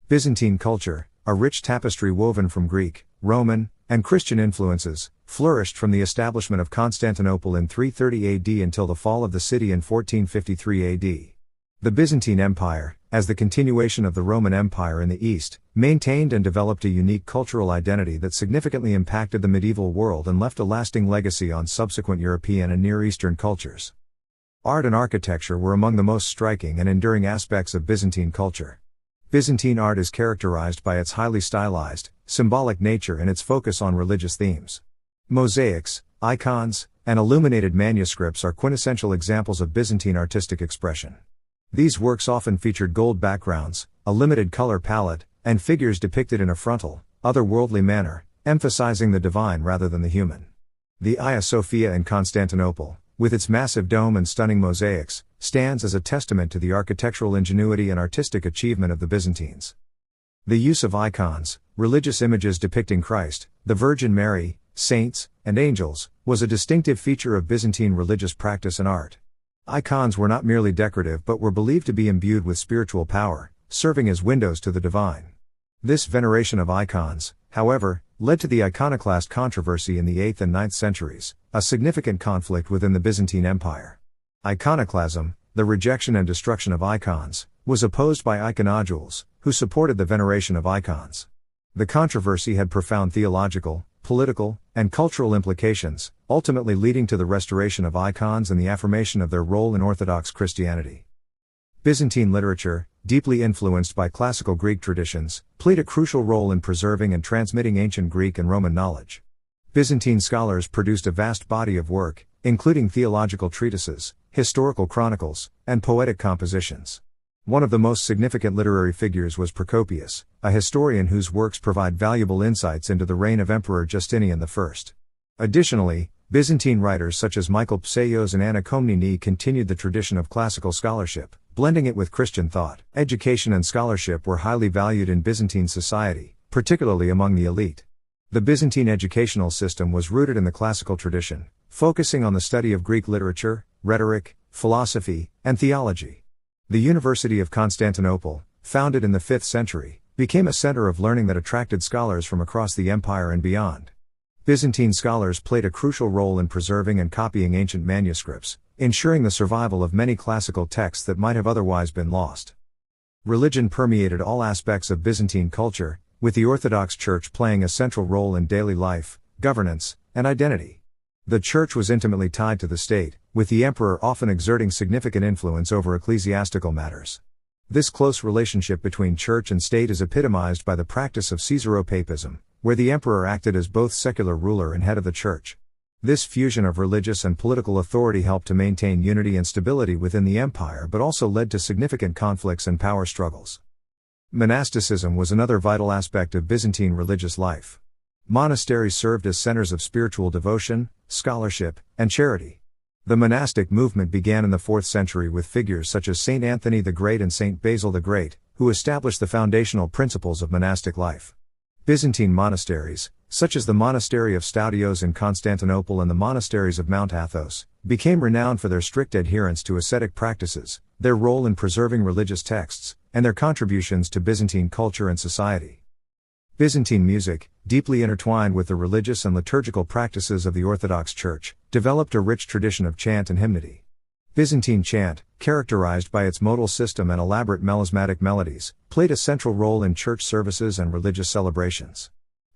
Byzantine culture, a rich tapestry woven from Greek, Roman, and Christian influences, flourished from the establishment of Constantinople in 330 AD until the fall of the city in 1453 AD. The Byzantine Empire, as the continuation of the Roman Empire in the East, maintained and developed a unique cultural identity that significantly impacted the medieval world and left a lasting legacy on subsequent European and Near Eastern cultures. Art and architecture were among the most striking and enduring aspects of Byzantine culture. Byzantine art is characterized by its highly stylized, symbolic nature and its focus on religious themes. Mosaics, icons, and illuminated manuscripts are quintessential examples of Byzantine artistic expression. These works often featured gold backgrounds, a limited color palette, and figures depicted in a frontal, otherworldly manner, emphasizing the divine rather than the human. The Hagia Sophia in Constantinople, with its massive dome and stunning mosaics, stands as a testament to the architectural ingenuity and artistic achievement of the Byzantines. The use of icons, religious images depicting Christ, the Virgin Mary, saints, and angels, was a distinctive feature of Byzantine religious practice and art. Icons were not merely decorative but were believed to be imbued with spiritual power, serving as windows to the divine. This veneration of icons, however, led to the iconoclast controversy in the 8th and 9th centuries, a significant conflict within the Byzantine Empire. Iconoclasm, the rejection and destruction of icons, was opposed by iconodules, who supported the veneration of icons. The controversy had profound theological, political, and cultural implications, ultimately leading to the restoration of icons and the affirmation of their role in Orthodox Christianity. Byzantine literature, deeply influenced by classical Greek traditions, played a crucial role in preserving and transmitting ancient Greek and Roman knowledge. Byzantine scholars produced a vast body of work, including theological treatises, historical chronicles, and poetic compositions. One of the most significant literary figures was Procopius, a historian whose works provide valuable insights into the reign of Emperor Justinian I. Additionally, Byzantine writers such as Michael Pseios and Anna Komnene continued the tradition of classical scholarship, blending it with Christian thought. Education and scholarship were highly valued in Byzantine society, particularly among the elite. The Byzantine educational system was rooted in the classical tradition, focusing on the study of Greek literature, rhetoric, philosophy, and theology. The University of Constantinople, founded in the 5th century, became a center of learning that attracted scholars from across the empire and beyond. Byzantine scholars played a crucial role in preserving and copying ancient manuscripts, ensuring the survival of many classical texts that might have otherwise been lost. Religion permeated all aspects of Byzantine culture, with the Orthodox Church playing a central role in daily life, governance, and identity. The Church was intimately tied to the state, with the emperor often exerting significant influence over ecclesiastical matters. This close relationship between church and state is epitomized by the practice of Caesaropapism, where the emperor acted as both secular ruler and head of the church. This fusion of religious and political authority helped to maintain unity and stability within the empire but also led to significant conflicts and power struggles. Monasticism was another vital aspect of Byzantine religious life. Monasteries served as centers of spiritual devotion, scholarship, and charity. The monastic movement began in the 4th century with figures such as Saint Anthony the Great and Saint Basil the Great, who established the foundational principles of monastic life. Byzantine monasteries, such as the monastery of Staudios in Constantinople and the monasteries of Mount Athos, became renowned for their strict adherence to ascetic practices, their role in preserving religious texts, and their contributions to Byzantine culture and society. Byzantine music, deeply intertwined with the religious and liturgical practices of the Orthodox Church, developed a rich tradition of chant and hymnody. Byzantine chant, characterized by its modal system and elaborate melismatic melodies, played a central role in church services and religious celebrations.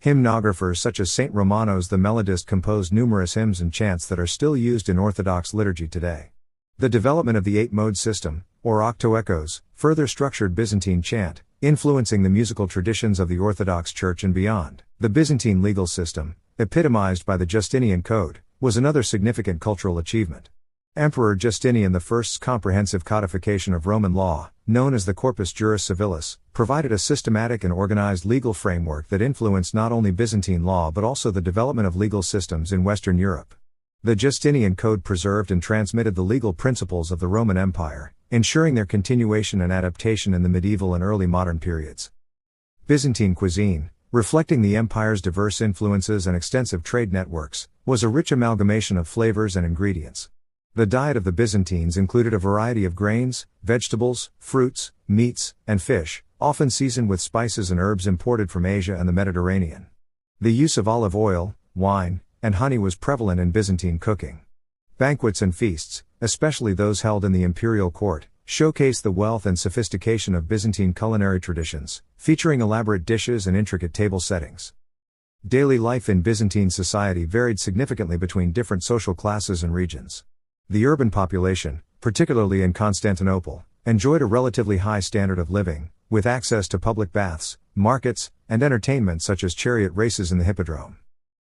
Hymnographers such as Saint Romanos the Melodist composed numerous hymns and chants that are still used in Orthodox liturgy today. The development of the 8-mode system, or octoechos, further structured Byzantine chant, influencing the musical traditions of the Orthodox Church and beyond. The Byzantine legal system, epitomized by the Justinian Code, was another significant cultural achievement. Emperor Justinian I's comprehensive codification of Roman law, known as the Corpus Juris Civilis, provided a systematic and organized legal framework that influenced not only Byzantine law but also the development of legal systems in Western Europe. The Justinian Code preserved and transmitted the legal principles of the Roman Empire, ensuring their continuation and adaptation in the medieval and early modern periods. Byzantine cuisine, reflecting the empire's diverse influences and extensive trade networks, was a rich amalgamation of flavors and ingredients. The diet of the Byzantines included a variety of grains, vegetables, fruits, meats, and fish, often seasoned with spices and herbs imported from Asia and the Mediterranean. The use of olive oil, wine, and honey was prevalent in Byzantine cooking. Banquets and feasts, especially those held in the imperial court, showcased the wealth and sophistication of Byzantine culinary traditions, featuring elaborate dishes and intricate table settings. Daily life in Byzantine society varied significantly between different social classes and regions. The urban population, particularly in Constantinople, enjoyed a relatively high standard of living, with access to public baths, markets, and entertainment such as chariot races in the hippodrome.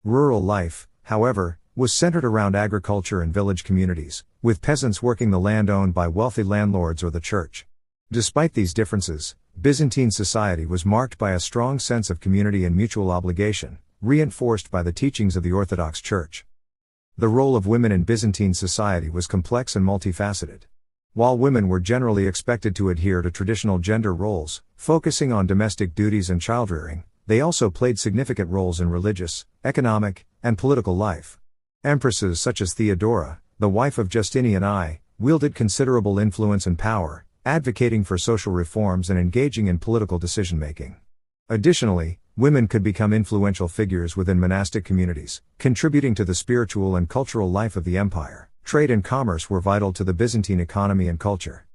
Rural life, however, was centered around agriculture and village communities, with peasants working the land owned by wealthy landlords or the church. Despite these differences, Byzantine society was marked by a strong sense of community and mutual obligation, reinforced by the teachings of the Orthodox Church. The role of women in Byzantine society was complex and multifaceted. While women were generally expected to adhere to traditional gender roles, focusing on domestic duties and childrearing, they also played significant roles in religious, economic, and political life. Empresses such as Theodora, the wife of Justinian I, wielded considerable influence and power, advocating for social reforms and engaging in political decision-making. Additionally, women could become influential figures within monastic communities, contributing to the spiritual and cultural life of the empire. Trade and commerce were vital to the Byzantine economy and culture.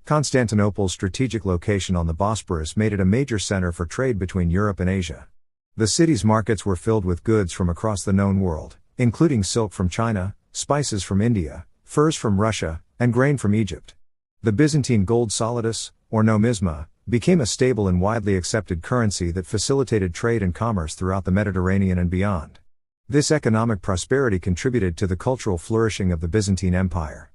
Constantinople's strategic location on the Bosporus made it a major center for trade between Europe and Asia. The city's markets were filled with goods from across the known world, including silk from China, spices from India, furs from Russia, and grain from Egypt. The Byzantine gold solidus, or nomisma, became a stable and widely accepted currency that facilitated trade and commerce throughout the Mediterranean and beyond. This economic prosperity contributed to the cultural flourishing of the Byzantine Empire.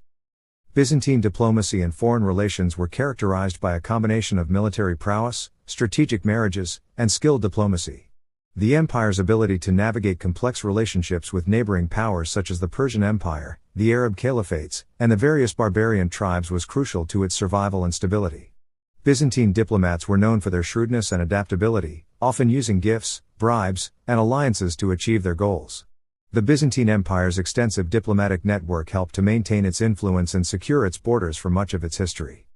Byzantine diplomacy and foreign relations were characterized by a combination of military prowess, strategic marriages, and skilled diplomacy. The empire's ability to navigate complex relationships with neighboring powers such as the Persian Empire, the Arab caliphates, and the various barbarian tribes was crucial to its survival and stability. Byzantine diplomats were known for their shrewdness and adaptability, often using gifts, bribes, and alliances to achieve their goals. The Byzantine Empire's extensive diplomatic network helped to maintain its influence and secure its borders for much of its history.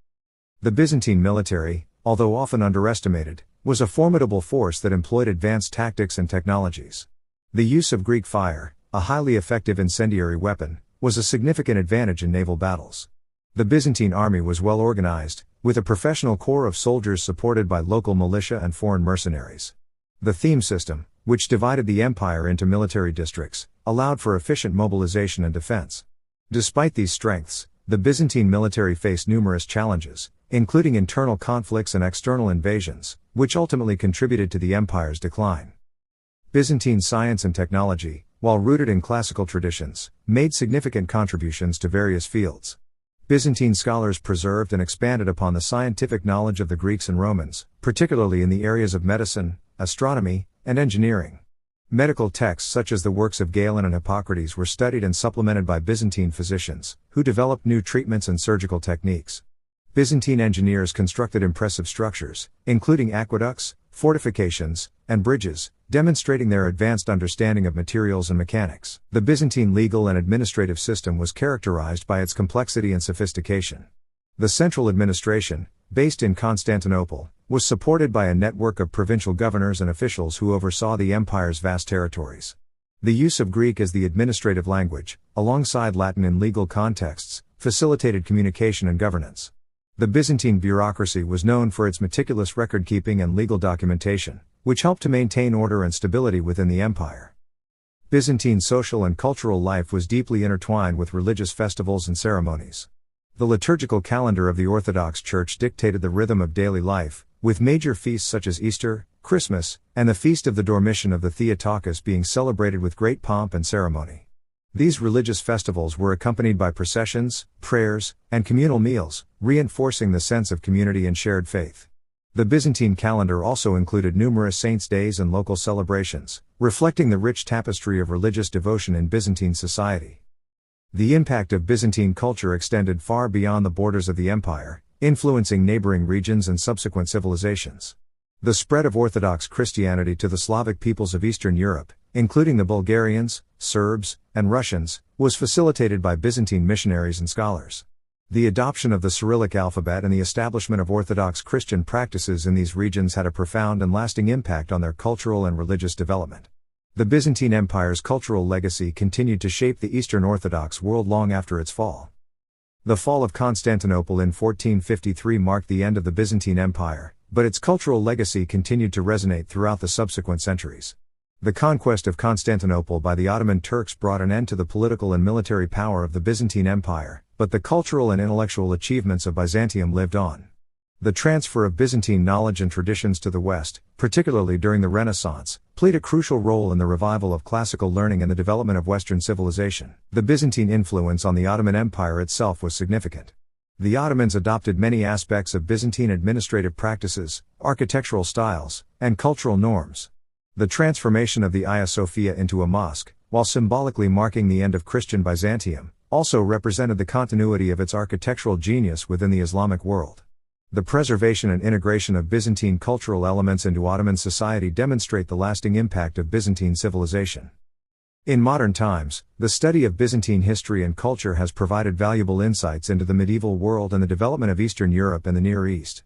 The Byzantine military, although often underestimated, was a formidable force that employed advanced tactics and technologies. The use of Greek fire, a highly effective incendiary weapon, was a significant advantage in naval battles. The Byzantine army was well organized, with a professional corps of soldiers supported by local militia and foreign mercenaries. The theme system, which divided the empire into military districts, allowed for efficient mobilization and defense. Despite these strengths, the Byzantine military faced numerous challenges, including internal conflicts and external invasions, which ultimately contributed to the empire's decline. Byzantine science and technology, while rooted in classical traditions, made significant contributions to various fields. Byzantine scholars preserved and expanded upon the scientific knowledge of the Greeks and Romans, particularly in the areas of medicine, astronomy, and engineering. Medical texts such as the works of Galen and Hippocrates were studied and supplemented by Byzantine physicians, who developed new treatments and surgical techniques. Byzantine engineers constructed impressive structures, including aqueducts, fortifications, and bridges, demonstrating their advanced understanding of materials and mechanics. The Byzantine legal and administrative system was characterized by its complexity and sophistication. The central administration, based in Constantinople, was supported by a network of provincial governors and officials who oversaw the empire's vast territories. The use of Greek as the administrative language, alongside Latin in legal contexts, facilitated communication and governance. The Byzantine bureaucracy was known for its meticulous record-keeping and legal documentation, which helped to maintain order and stability within the empire. Byzantine social and cultural life was deeply intertwined with religious festivals and ceremonies. The liturgical calendar of the Orthodox Church dictated the rhythm of daily life, with major feasts such as Easter, Christmas, and the Feast of the Dormition of the Theotokos being celebrated with great pomp and ceremony. These religious festivals were accompanied by processions, prayers, and communal meals, reinforcing the sense of community and shared faith. The Byzantine calendar also included numerous saints' days and local celebrations, reflecting the rich tapestry of religious devotion in Byzantine society. The impact of Byzantine culture extended far beyond the borders of the empire, influencing neighboring regions and subsequent civilizations. The spread of Orthodox Christianity to the Slavic peoples of Eastern Europe, including the Bulgarians, Serbs, and Russians, was facilitated by Byzantine missionaries and scholars. The adoption of the Cyrillic alphabet and the establishment of Orthodox Christian practices in these regions had a profound and lasting impact on their cultural and religious development. The Byzantine Empire's cultural legacy continued to shape the Eastern Orthodox world long after its fall. The fall of Constantinople in 1453 marked the end of the Byzantine Empire, but its cultural legacy continued to resonate throughout the subsequent centuries. The conquest of Constantinople by the Ottoman Turks brought an end to the political and military power of the Byzantine Empire, but the cultural and intellectual achievements of Byzantium lived on. The transfer of Byzantine knowledge and traditions to the West, particularly during the Renaissance, played a crucial role in the revival of classical learning and the development of Western civilization. The Byzantine influence on the Ottoman Empire itself was significant. The Ottomans adopted many aspects of Byzantine administrative practices, architectural styles, and cultural norms. The transformation of the Hagia Sophia into a mosque, while symbolically marking the end of Christian Byzantium, also represented the continuity of its architectural genius within the Islamic world. The preservation and integration of Byzantine cultural elements into Ottoman society demonstrate the lasting impact of Byzantine civilization. In modern times, the study of Byzantine history and culture has provided valuable insights into the medieval world and the development of Eastern Europe and the Near East.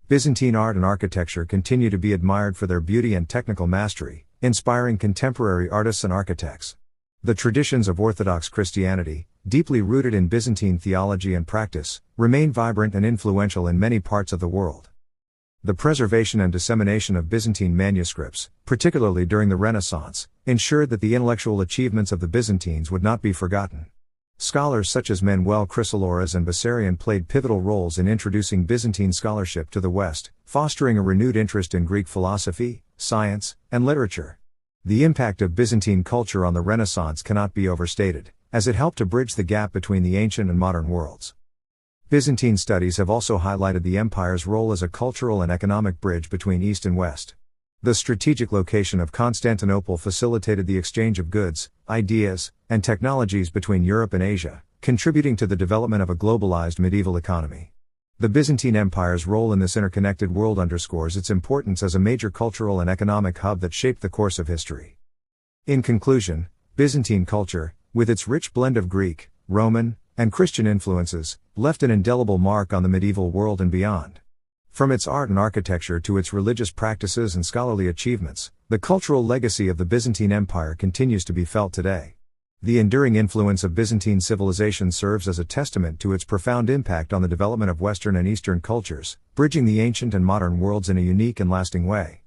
Byzantine art and architecture continue to be admired for their beauty and technical mastery, inspiring contemporary artists and architects. The traditions of Orthodox Christianity, deeply rooted in Byzantine theology and practice, remain vibrant and influential in many parts of the world. The preservation and dissemination of Byzantine manuscripts, particularly during the Renaissance, ensured that the intellectual achievements of the Byzantines would not be forgotten. Scholars such as Manuel Chrysoloras and Bessarion played pivotal roles in introducing Byzantine scholarship to the West, fostering a renewed interest in Greek philosophy, science, and literature. The impact of Byzantine culture on the Renaissance cannot be overstated, as it helped to bridge the gap between the ancient and modern worlds. Byzantine studies have also highlighted the empire's role as a cultural and economic bridge between East and West. The strategic location of Constantinople facilitated the exchange of goods, ideas, and technologies between Europe and Asia, contributing to the development of a globalized medieval economy. The Byzantine Empire's role in this interconnected world underscores its importance as a major cultural and economic hub that shaped the course of history. In conclusion, Byzantine culture, with its rich blend of Greek, Roman, and Christian influences, left an indelible mark on the medieval world and beyond. From its art and architecture to its religious practices and scholarly achievements, the cultural legacy of the Byzantine Empire continues to be felt today. The enduring influence of Byzantine civilization serves as a testament to its profound impact on the development of Western and Eastern cultures, bridging the ancient and modern worlds in a unique and lasting way.